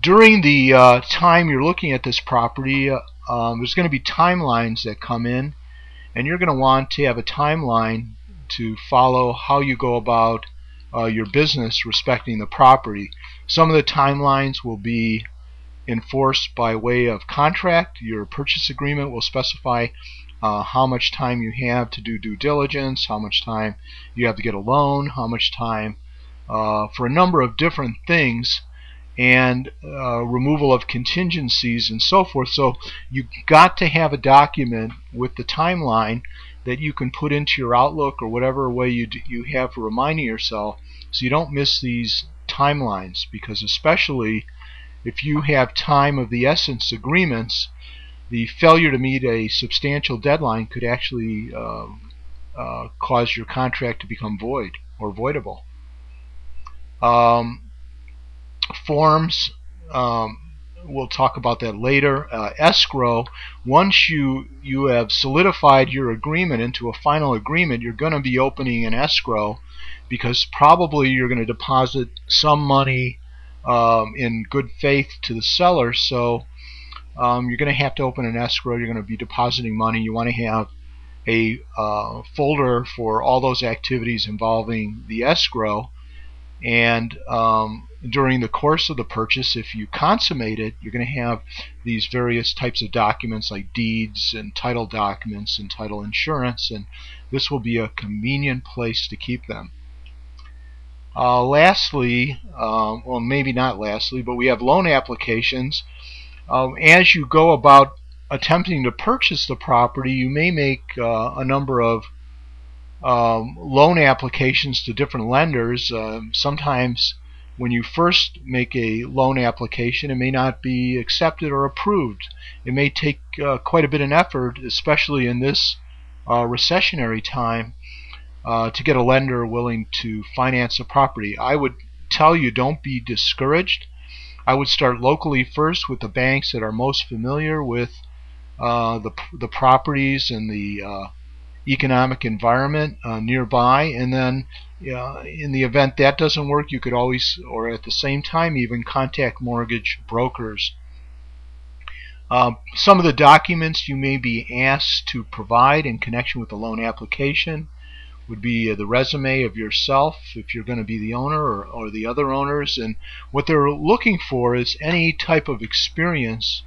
During the time you're looking at this property, there's going to be timelines that come in, and you're going to want to have a timeline to follow how you go about your business respecting the property. Some of the timelines will be enforced by way of contract. Your purchase agreement will specify how much time you have to do due diligence, how much time you have to get a loan, how much time for a number of different things, and removal of contingencies and so forth. So you've got to have a document with the timeline that you can put into your Outlook or whatever way you have for reminding yourself, so you don't miss these timelines, because especially if you have time of the essence agreements, the failure to meet a substantial deadline could actually cause your contract to become void or voidable. Forms, we'll talk about that later. Escrow, once you have solidified your agreement into a final agreement, you're going to be opening an escrow, because probably you're going to deposit some money in good faith to the seller. So you're going to have to open an escrow. You're going to be depositing money. You want to have a folder for all those activities involving the escrow. And during the course of the purchase, if you consummate it, you're going to have these various types of documents like deeds and title documents and title insurance, and this will be a convenient place to keep them. Lastly, well, maybe not lastly, but we have loan applications. As you go about attempting to purchase the property, you may make a number of loan applications to different lenders. Sometimes when you first make a loan application, it may not be accepted or approved. It may take quite a bit of effort, especially in this recessionary time, to get a lender willing to finance a property. I would tell you, don't be discouraged. I would start locally first with the banks that are most familiar with the properties and the economic environment nearby, and then in the event that doesn't work, you could always, or at the same time even, contact mortgage brokers. Some of the documents you may be asked to provide in connection with the loan application would be the resume of yourself, if you're going to be the owner, or the other owners. And what they're looking for is any type of experience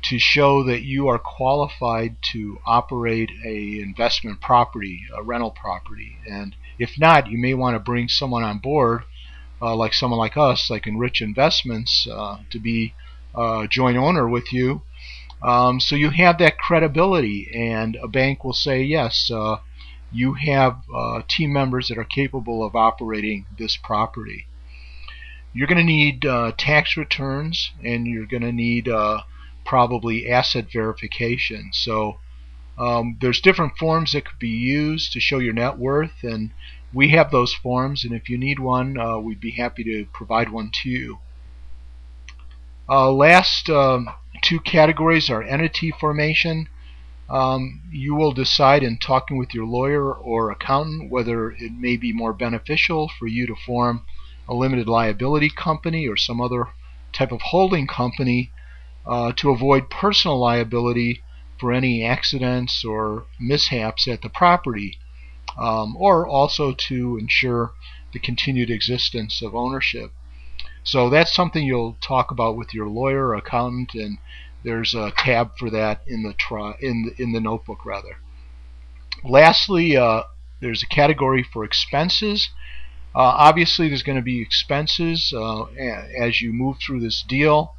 to show that you are qualified to operate a investment property, a rental property. And if not, you may want to bring someone on board, like someone like us, like Enrich Investments, to be a joint owner with you, so you have that credibility, and a bank will say, yes, you have team members that are capable of operating this property. You're going to need tax returns, and you're going to need probably asset verification. So there's different forms that could be used to show your net worth, and we have those forms, and if you need one, we'd be happy to provide one to you. Last two categories are entity formation. You will decide in talking with your lawyer or accountant whether it may be more beneficial for you to form a limited liability company or some other type of holding company to avoid personal liability for any accidents or mishaps at the property, or also to ensure the continued existence of ownership. So that's something you'll talk about with your lawyer or accountant, and there's a tab for that in the notebook rather. Lastly, there's a category for expenses. Obviously, there's going to be expenses as you move through this deal.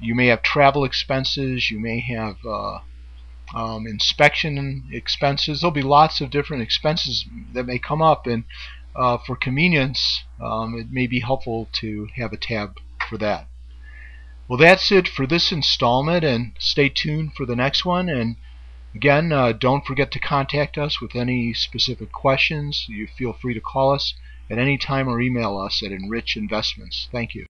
You may have travel expenses. You may have inspection expenses. There'll be lots of different expenses that may come up, and for convenience, it may be helpful to have a tab for that. Well, that's it for this installment, and stay tuned for the next one. And again, don't forget to contact us with any specific questions. You feel free to call us at any time or email us at Enrich Investments. Thank you.